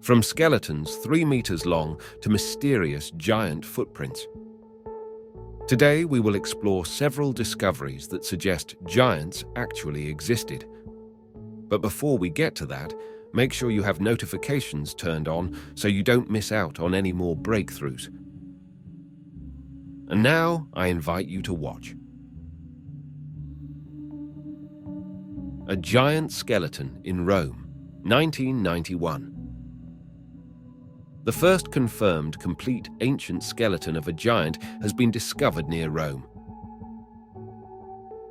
from skeletons 3 meters long to mysterious giant footprints. Today, we will explore several discoveries that suggest giants actually existed. But before we get to that, make sure you have notifications turned on so you don't miss out on any more breakthroughs. And now, I invite you to watch. A giant skeleton in Rome, 1991. The first confirmed complete ancient skeleton of a giant has been discovered near Rome.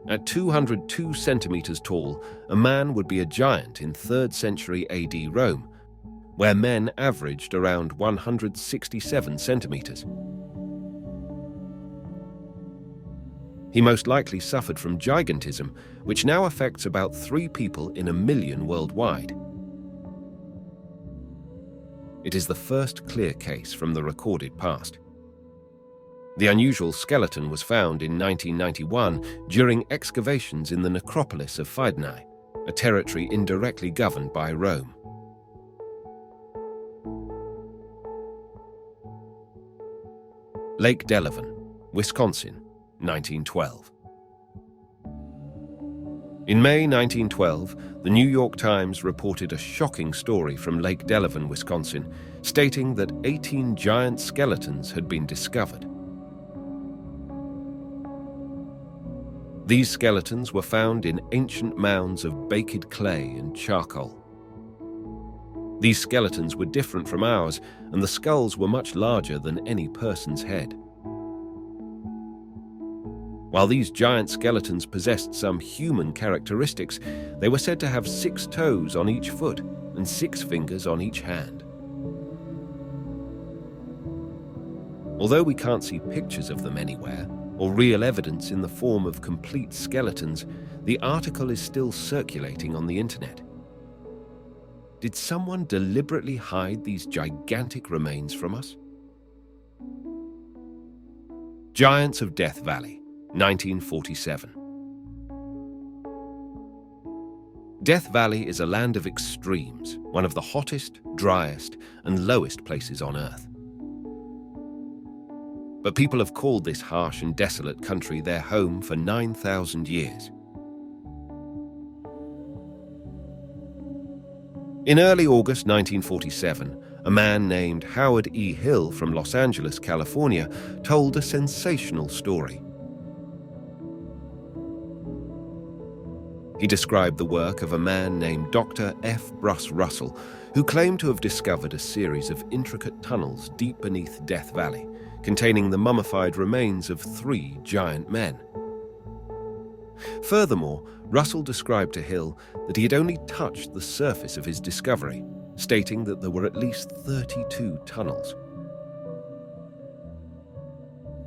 At 202 centimeters tall, a man would be a giant in 3rd century AD Rome, where men averaged around 167 centimeters. He most likely suffered from gigantism, which now affects about 3 people in a million worldwide. It is the first clear case from the recorded past. The unusual skeleton was found in 1991 during excavations in the necropolis of Fidenae, a territory indirectly governed by Rome. Lake Delavan, Wisconsin, 1912. In May 1912, the New York Times reported a shocking story from Lake Delavan, Wisconsin, stating that 18 giant skeletons had been discovered. These skeletons were found in ancient mounds of baked clay and charcoal. These skeletons were different from ours, and the skulls were much larger than any person's head. While these giant skeletons possessed some human characteristics, they were said to have 6 toes on each foot and 6 fingers on each hand. Although we can't see pictures of them anywhere, or real evidence in the form of complete skeletons, the article is still circulating on the internet. Did someone deliberately hide these gigantic remains from us? Giants of Death Valley, 1947. Death Valley is a land of extremes, one of the hottest, driest, and lowest places on Earth. But people have called this harsh and desolate country their home for 9,000 years. In early August 1947, a man named Howard E. Hill from Los Angeles, California, told a sensational story. He described the work of a man named Dr. F. Bruce Russell, who claimed to have discovered a series of intricate tunnels deep beneath Death Valley, containing the mummified remains of 3 giant men. Furthermore, Russell described to Hill that he had only touched the surface of his discovery, stating that there were at least 32 tunnels.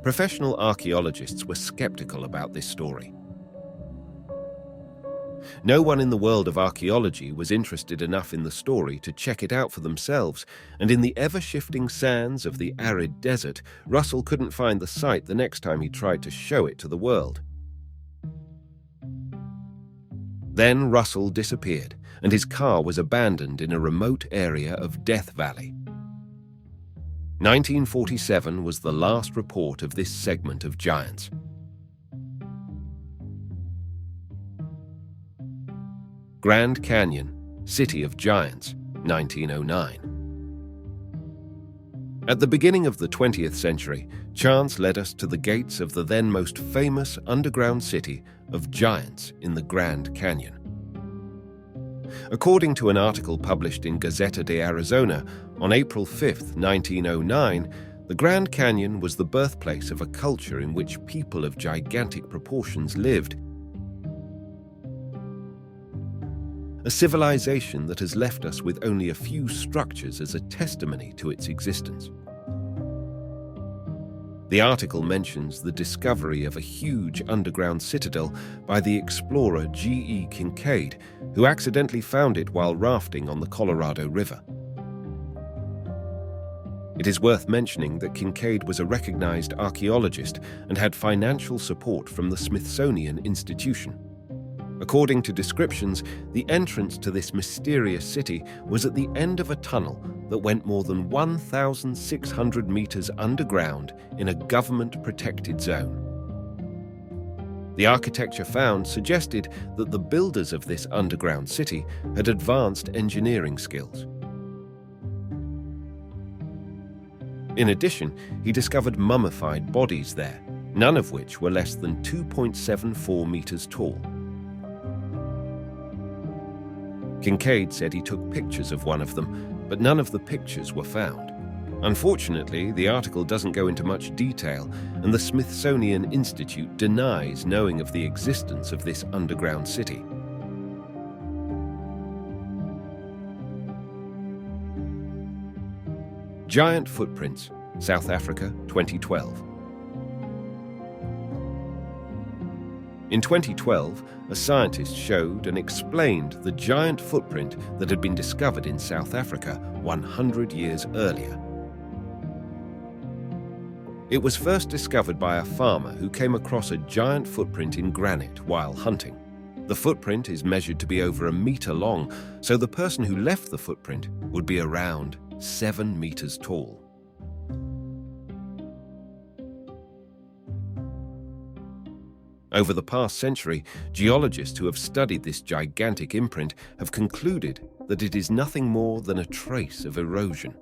Professional archaeologists were skeptical about this story. No one in the world of archaeology was interested enough in the story to check it out for themselves, and in the ever-shifting sands of the arid desert, Russell couldn't find the site the next time he tried to show it to the world. Then Russell disappeared, and his car was abandoned in a remote area of Death Valley. 1947 was the last report of this segment of giants. Grand Canyon, City of Giants, 1909. At the beginning of the 20th century, chance led us to the gates of the then most famous underground city of giants in the Grand Canyon. According to an article published in Gazeta de Arizona on April 5, 1909, the Grand Canyon was the birthplace of a culture in which people of gigantic proportions lived. A civilization that has left us with only a few structures as a testimony to its existence. The article mentions the discovery of a huge underground citadel by the explorer G.E. Kincaid, who accidentally found it while rafting on the Colorado River. It is worth mentioning that Kincaid was a recognized archaeologist and had financial support from the Smithsonian Institution. According to descriptions, the entrance to this mysterious city was at the end of a tunnel that went more than 1,600 meters underground in a government-protected zone. The architecture found suggested that the builders of this underground city had advanced engineering skills. In addition, he discovered mummified bodies there, none of which were less than 2.74 meters tall. Kincaid said he took pictures of one of them, but none of the pictures were found. Unfortunately, the article doesn't go into much detail, and the Smithsonian Institute denies knowing of the existence of this underground city. Giant Footprints, South Africa, 2012. In 2012, a scientist showed and explained the giant footprint that had been discovered in South Africa 100 years earlier. It was first discovered by a farmer who came across a giant footprint in granite while hunting. The footprint is measured to be over 1 meter long, so the person who left the footprint would be around 7 meters tall. Over the past century, geologists who have studied this gigantic imprint have concluded that it is nothing more than a trace of erosion.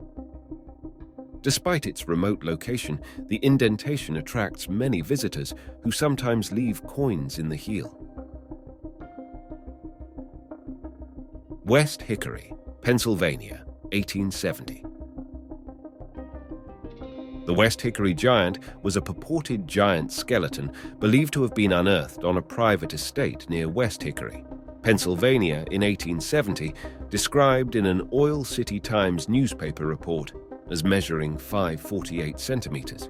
Despite its remote location, the indentation attracts many visitors who sometimes leave coins in the heel. West Hickory, Pennsylvania, 1870. The West Hickory giant was a purported giant skeleton believed to have been unearthed on a private estate near West Hickory, Pennsylvania in 1870, described in an Oil City Times newspaper report as measuring 5.48 centimeters.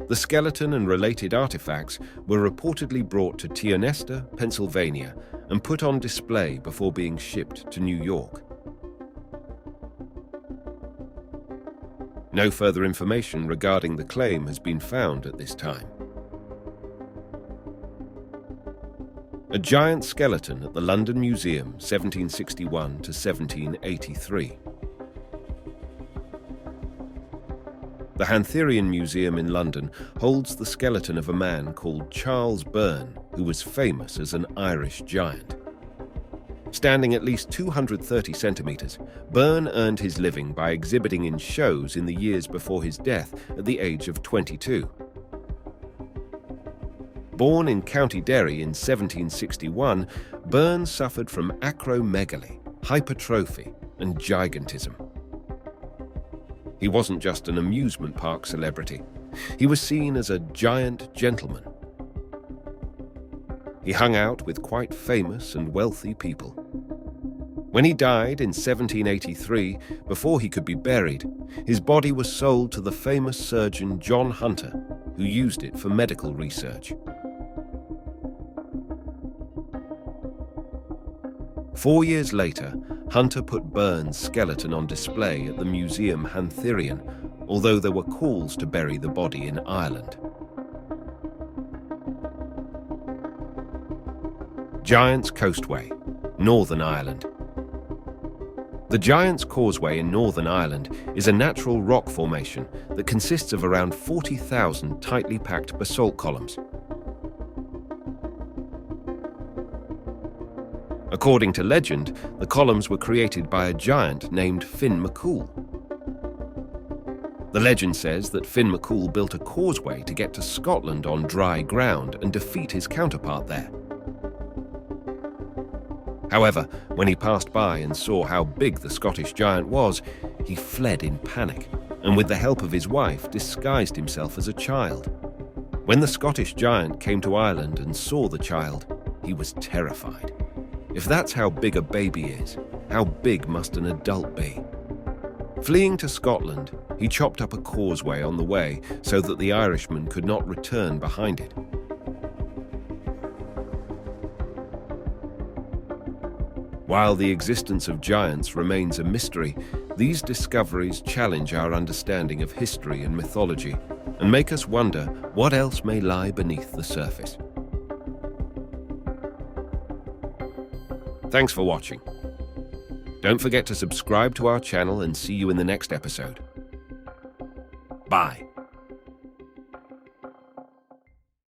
The skeleton and related artifacts were reportedly brought to Tionesta, Pennsylvania, and put on display before being shipped to New York. No further information regarding the claim has been found at this time. A giant skeleton at the London Museum, 1761 to 1783. The Hantherian Museum in London holds the skeleton of a man called Charles Byrne, who was famous as an Irish giant. Standing at least 230 centimeters, Byrne earned his living by exhibiting in shows in the years before his death at the age of 22. Born in County Derry in 1761, Byrne suffered from acromegaly, hypertrophy, and gigantism. He wasn't just an amusement park celebrity. He was seen as a giant gentleman. He hung out with quite famous and wealthy people. When he died in 1783, before he could be buried, his body was sold to the famous surgeon John Hunter, who used it for medical research. 4 years later, Hunter put Byrne's skeleton on display at the Museum Hantherian, although there were calls to bury the body in Ireland. Giant's Coastway, Northern Ireland. The Giant's Causeway in Northern Ireland is a natural rock formation that consists of around 40,000 tightly packed basalt columns. According to legend, the columns were created by a giant named Finn McCool. The legend says that Finn McCool built a causeway to get to Scotland on dry ground and defeat his counterpart there. However, when he passed by and saw how big the Scottish giant was, he fled in panic, and with the help of his wife, disguised himself as a child. When the Scottish giant came to Ireland and saw the child, he was terrified. If that's how big a baby is, how big must an adult be? Fleeing to Scotland, he chopped up a causeway on the way so that the Irishman could not return behind it. While the existence of giants remains a mystery, these discoveries challenge our understanding of history and mythology and make us wonder what else may lie beneath the surface. Thanks for watching. Don't forget to subscribe to our channel and see you in the next episode. Bye.